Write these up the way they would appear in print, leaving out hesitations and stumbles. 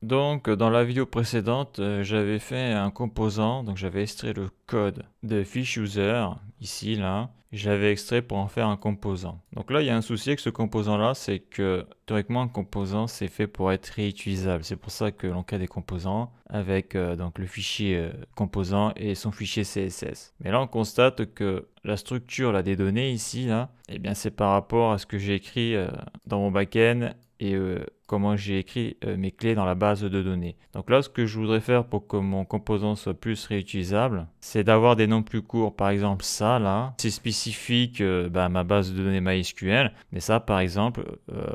Donc dans la vidéo précédente, j'avais fait un composant, donc j'avais extrait le code de fiche user, ici, là, j'avais extrait pour en faire un composant. Donc là, il y a un souci avec ce composant-là, c'est que théoriquement, un composant, c'est fait pour être réutilisable. C'est pour ça que l'on crée des composants avec donc le fichier composant et son fichier CSS. Mais là, on constate que la structure là, des données ici, là, eh bien, c'est par rapport à ce que j'ai écrit dans mon backend et comment j'ai écrit mes clés dans la base de données. Donc là, ce que je voudrais faire pour que mon composant soit plus réutilisable, c'est d'avoir des noms plus courts. Par exemple, ça là, c'est spécifique à ma base de données MySQL. Mais ça, par exemple,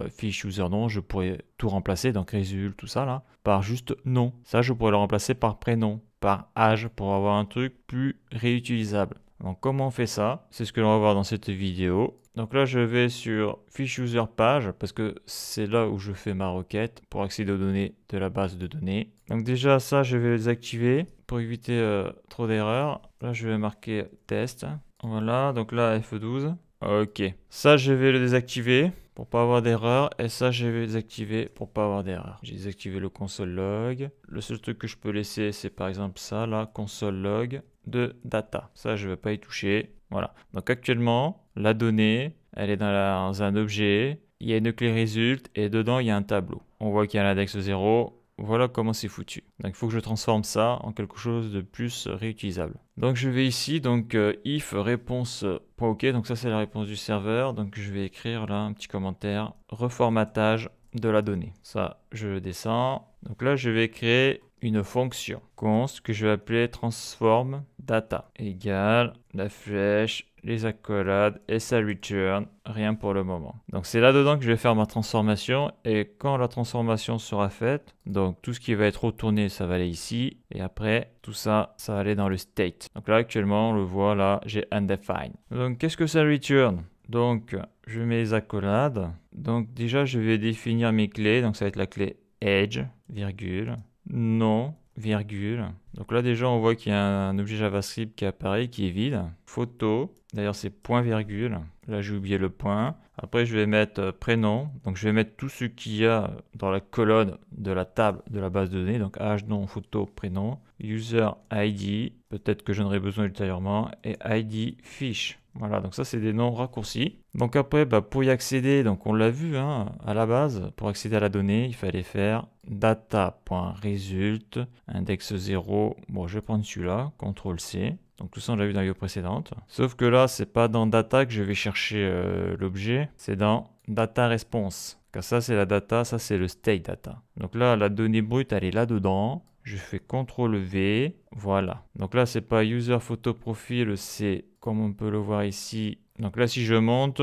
fiche user nom, je pourrais tout remplacer, donc result, tout ça là, par juste nom. Ça, je pourrais le remplacer par prénom, par âge, pour avoir un truc plus réutilisable. Donc comment on fait ça? C'est ce que l'on va voir dans cette vidéo. Donc là, je vais sur fiche user page parce que c'est là où je fais ma requête pour accéder aux données de la base de données. Donc déjà, ça, je vais les activer pour éviter trop d'erreurs. Là, je vais marquer test. Voilà, donc là, F12. Ok. Ça, je vais le désactiver pour pas avoir d'erreur. Et ça, je vais le désactiver pour pas avoir d'erreur. J'ai désactivé le console log. Le seul truc que je peux laisser, c'est par exemple ça, là, console log de data. Ça, je ne vais pas y toucher. Voilà. Donc actuellement, la donnée, elle est dans un objet. Il y a une clé result et dedans, il y a un tableau. On voit qu'il y a l'index 0. Voilà comment c'est foutu. Donc il faut que je transforme ça en quelque chose de plus réutilisable. Donc je vais ici, donc if réponse.ok, donc ça c'est la réponse du serveur. Donc je vais écrire là un petit commentaire, reformatage de la donnée. Ça, je le descends. Donc là, je vais créer une fonction const que je vais appeler transform data égale la flèche, les accolades et ça return, rien pour le moment. Donc c'est là-dedans que je vais faire ma transformation et quand la transformation sera faite, donc tout ce qui va être retourné, ça va aller ici et après tout ça, ça va aller dans le state. Donc là actuellement, on le voit là, j'ai undefined. Donc qu'est-ce que ça return? Donc je mets les accolades. Donc déjà, je vais définir mes clés. Donc ça va être la clé edge, virgule, nom, virgule. Donc là déjà on voit qu'il y a un objet JavaScript qui apparaît, qui est vide. Photo, d'ailleurs c'est point virgule. Là j'ai oublié le point. Après je vais mettre prénom. Donc je vais mettre tout ce qu'il y a dans la colonne de la table de la base de données. Donc âge, nom, photo, prénom. User ID, peut-être que j'en aurai besoin ultérieurement. Et ID fiche. Voilà, donc ça c'est des noms raccourcis. Donc après, pour y accéder, donc on l'a vu à la base, pour accéder à la donnée, il fallait faire data.result, index 0. Bon, je vais prendre celui-là, CTRL-C. Donc tout ça on l'a vu dans la vidéo précédente. Sauf que là, c'est pas dans data que je vais chercher l'objet, c'est dans data response. Car ça c'est la data, ça c'est le state data. Donc là, la donnée brute, elle est là-dedans. Je fais CTRL-V, voilà. Donc là, c'est pas user photo profil, c'est comme on peut le voir ici. Donc là, si je monte,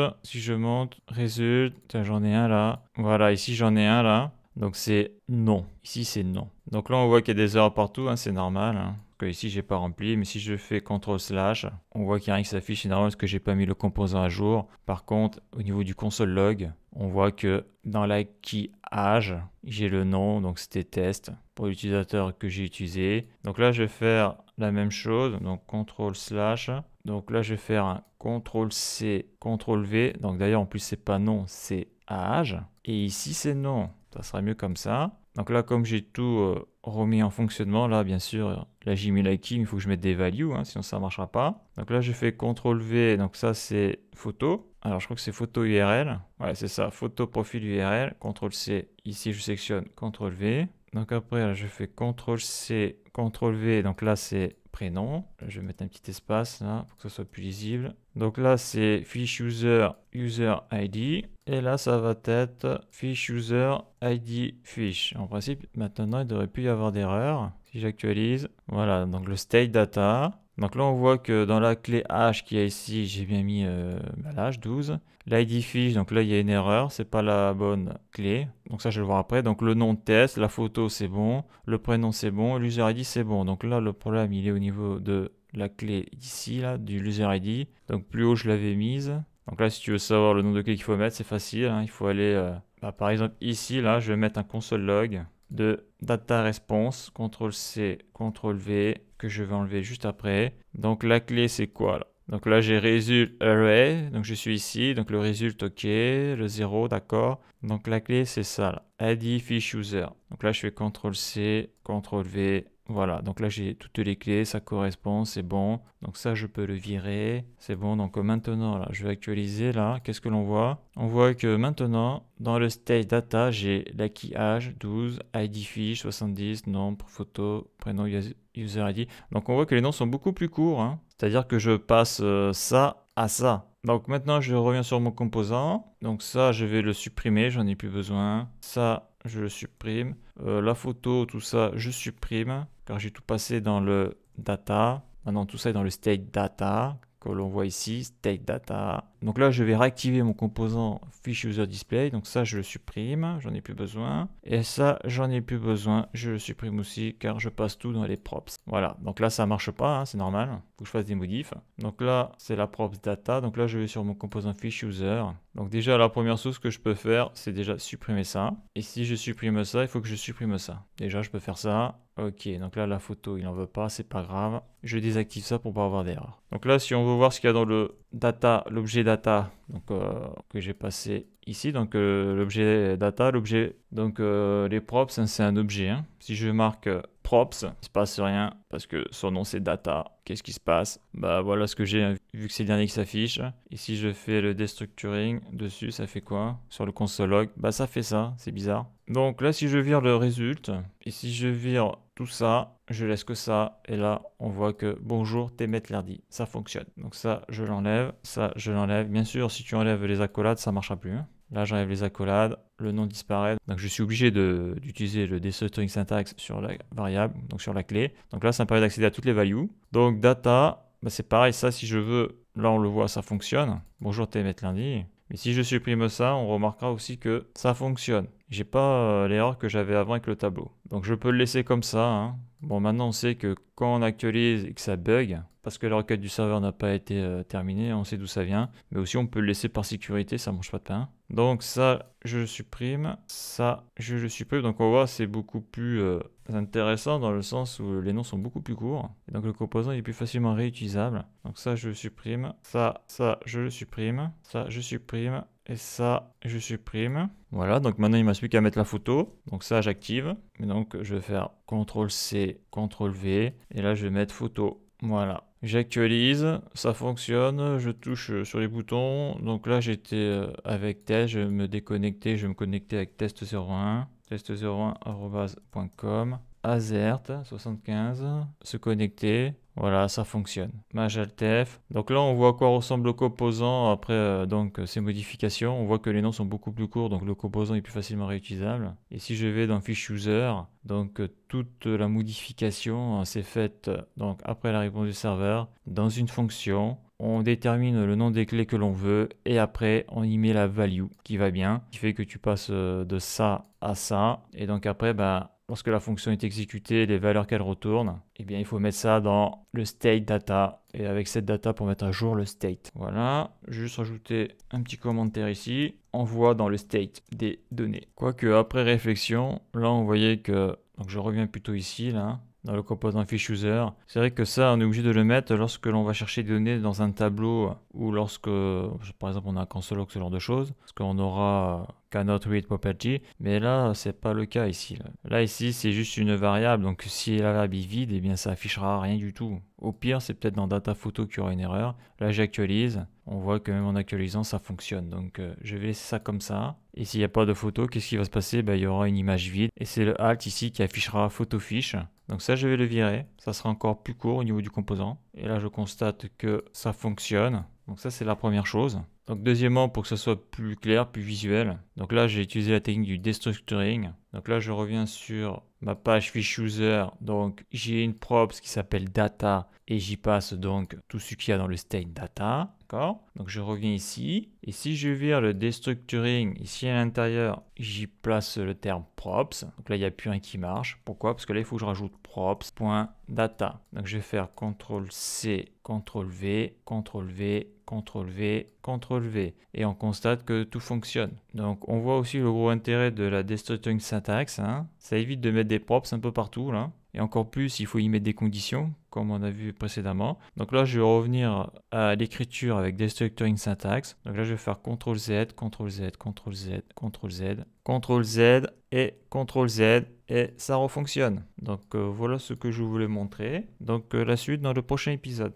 résulte, j'en ai un là. Voilà, ici j'en ai un là. Donc c'est non. Ici c'est non. Donc là, on voit qu'il y a des erreurs partout, c'est normal. Que ici j'ai pas rempli, mais si je fais CTRL/, on voit qu'il n'y a rien qui s'affiche, c'est normal parce que j'ai pas mis le composant à jour. Par contre, au niveau du console log, on voit que dans la key âge, j'ai le nom, donc c'était test pour l'utilisateur que j'ai utilisé. Donc là, je vais faire la même chose, donc CTRL/. Donc là, je vais faire un CTRL-C, CTRL-V. Donc d'ailleurs, en plus, c'est pas nom, c'est âge. Et ici, c'est nom. Ça sera mieux comme ça. Donc là, comme j'ai tout remis en fonctionnement, là, bien sûr, là, j'ai mis la key, mais il faut que je mette des values, sinon ça ne marchera pas. Donc là, je fais CTRL-V, donc ça, c'est photo. Alors, je crois que c'est photo URL. Ouais, c'est ça, photo profil URL. CTRL-C, ici, je sélectionne CTRL-V. Donc après, là, je fais CTRL-C, CTRL-V, donc là, c'est prénom. Là, je vais mettre un petit espace, là, pour que ce soit plus lisible. Donc là, c'est fiche user, user ID. Et là, ça va être fiche user ID fiche. En principe, maintenant, il ne devrait plus y avoir d'erreur. Si j'actualise, voilà, donc le state data. Donc là, on voit que dans la clé H qu'il y a ici, j'ai bien mis l'âge 12. L'ID fiche, donc là, il y a une erreur, c'est pas la bonne clé. Donc ça, je vais le voir après. Donc le nom test, la photo, c'est bon. Le prénom, c'est bon. L'user ID, c'est bon. Donc là, le problème, il est au niveau de la clé ici, là, du user ID. Donc plus haut, je l'avais mise. Donc là, si tu veux savoir le nombre de clés qu'il faut mettre, c'est facile. Il faut aller, par exemple, ici, là, je vais mettre un console log de data response, CTRL-C, CTRL-V, que je vais enlever juste après. Donc la clé, c'est quoi là? Donc là, j'ai result array. Donc je suis ici. Donc le result, ok. Le 0, d'accord. Donc la clé, c'est ça là. ID fish user. Donc là, je fais CTRL-C, CTRL-V. Voilà, donc là j'ai toutes les clés, ça correspond, c'est bon. Donc ça je peux le virer, c'est bon. Donc maintenant là, je vais actualiser là. Qu'est-ce que l'on voit? On voit que maintenant dans le state data, j'ai la key age 12, ID fiche 70, nombre, photo, prénom, user ID. Donc on voit que les noms sont beaucoup plus courts, hein. C'est-à-dire que je passe ça à ça. Donc maintenant je reviens sur mon composant. Donc ça je vais le supprimer, j'en ai plus besoin. Ça je le supprime. La photo, tout ça, je supprime car j'ai tout passé dans le data. Maintenant, tout ça est dans le state data que l'on voit ici, state data. Donc là, je vais réactiver mon composant fish user display. Donc ça, je le supprime, j'en ai plus besoin. Et ça, j'en ai plus besoin, je le supprime aussi car je passe tout dans les props. Voilà, donc là, ça marche pas, hein, c'est normal. Faut que je fasse des modifs. Donc là, c'est la props data. Donc là, je vais sur mon composant fish user. Donc déjà, la première chose que je peux faire, c'est déjà supprimer ça. Et si je supprime ça, il faut que je supprime ça. Déjà, je peux faire ça. Ok, donc là, la photo, il n'en veut pas, c'est pas grave. Je désactive ça pour pas avoir d'erreur. Donc là, si on veut voir ce qu'il y a dans le data, l'objet data, donc que j'ai passé ici, donc l'objet data, l'objet, donc les props, hein, c'est un objet. Hein. Si je marque props, il se passe rien parce que son nom c'est data. Qu'est-ce qui se passe? Bah voilà ce que j'ai, hein, vu que c'est le dernier qui s'affiche. Et si je fais le destructuring dessus, ça fait quoi? Sur le console log, bah ça fait ça, c'est bizarre. Donc là, si je vire le result, et si je vire tout ça, je laisse que ça, et là, on voit que bonjour, Temetlerdi, ça fonctionne. Donc ça, je l'enlève, ça, je l'enlève. Bien sûr, si tu enlèves les accolades, ça ne marchera plus. Hein. Là, j'enlève les accolades, le nom disparaît. Donc je suis obligé d'utiliser le destructuring syntax sur la variable, donc sur la clé. Donc là, ça me permet d'accéder à toutes les values. Donc data, bah, c'est pareil, ça, si je veux, là, on le voit, ça fonctionne. Bonjour, Temetlerdi. Mais si je supprime ça, on remarquera aussi que ça fonctionne. J'ai pas l'erreur que j'avais avant avec le tableau. Donc je peux le laisser comme ça. Hein. Bon, maintenant on sait que quand on actualise et que ça bug, parce que la requête du serveur n'a pas été terminée, on sait d'où ça vient. Mais aussi on peut le laisser par sécurité, ça mange pas de pain. Donc ça, je le supprime. Ça, je le supprime. Donc on voit, c'est beaucoup plus intéressant dans le sens où les noms sont beaucoup plus courts. Et donc le composant est plus facilement réutilisable. Donc ça, je le supprime. Ça, je le supprime. Ça, je supprime. Et ça, je supprime. Voilà, donc maintenant il ne me reste plus qu'à mettre la photo. Donc ça, j'active. Et donc je vais faire CTRL-C, CTRL-V. Et là, je vais mettre photo. Voilà. J'actualise, ça fonctionne, je touche sur les boutons. Donc là, j'étais avec test, je vais me déconnecter, je vais me connecter avec test01, test01@.com, azert75, se connecter. Voilà, ça fonctionne. Majaltef. Donc là, on voit à quoi ressemble le composant après donc ces modifications. On voit que les noms sont beaucoup plus courts, donc le composant est plus facilement réutilisable. Et si je vais dans Fiche User, donc toute la modification s'est faite donc après la réponse du serveur dans une fonction. On détermine le nom des clés que l'on veut et après on y met la value qui va bien, qui fait que tu passes de ça à ça. Et donc après, bah, lorsque la fonction est exécutée, les valeurs qu'elle retourne, eh bien, il faut mettre ça dans le state data. Et avec cette data pour mettre à jour le state. Voilà, juste rajouter un petit commentaire ici. On voit dans le state des données. Quoique après réflexion, là on voyait que, donc je reviens plutôt ici là. Dans le composant fiche user. C'est vrai que ça, on est obligé de le mettre lorsque l'on va chercher des données dans un tableau ou lorsque, par exemple, on a un console log, ce genre de choses. Parce qu'on aura cannot read property. Mais là, c'est pas le cas ici. Là, ici, c'est juste une variable. Donc, si la variable est vide, eh bien, ça affichera rien du tout. Au pire, c'est peut-être dans data photo qu'il y aura une erreur. Là, j'actualise. On voit que même en actualisant, ça fonctionne. Donc, je vais laisser ça comme ça. Et s'il n'y a pas de photo, qu'est-ce qui va se passer? Il y aura une image vide. Et c'est le alt ici qui affichera photo fiche. Donc ça, je vais le virer. Ça sera encore plus court au niveau du composant. Et là, je constate que ça fonctionne. Donc ça, c'est la première chose. Donc deuxièmement, pour que ça soit plus clair, plus visuel. Donc là, j'ai utilisé la technique du destructuring. Donc là, je reviens sur ma page fiche user. Donc j'ai une props qui s'appelle data et j'y passe donc tout ce qu'il y a dans le state data. D'accord? Donc je reviens ici. Et si je vire le destructuring, ici à l'intérieur, j'y place le terme props. Donc là, il n'y a plus un qui marche. Pourquoi? Parce que là, il faut que je rajoute props.data. Donc je vais faire CTRL-C, CTRL-V, CTRL-V, CTRL-V, CTRL-V. Et on constate que tout fonctionne. Donc on voit aussi le gros intérêt de la destructuring syntax. Hein. Ça évite de mettre des props un peu partout là. Et encore plus, il faut y mettre des conditions comme on a vu précédemment. Donc là, je vais revenir à l'écriture avec Destructuring Syntax. Donc là, je vais faire CTRL-Z, CTRL-Z, CTRL-Z, CTRL-Z, CTRL-Z et CTRL-Z et ça refonctionne. Donc voilà ce que je voulais montrer. Donc la suite dans le prochain épisode.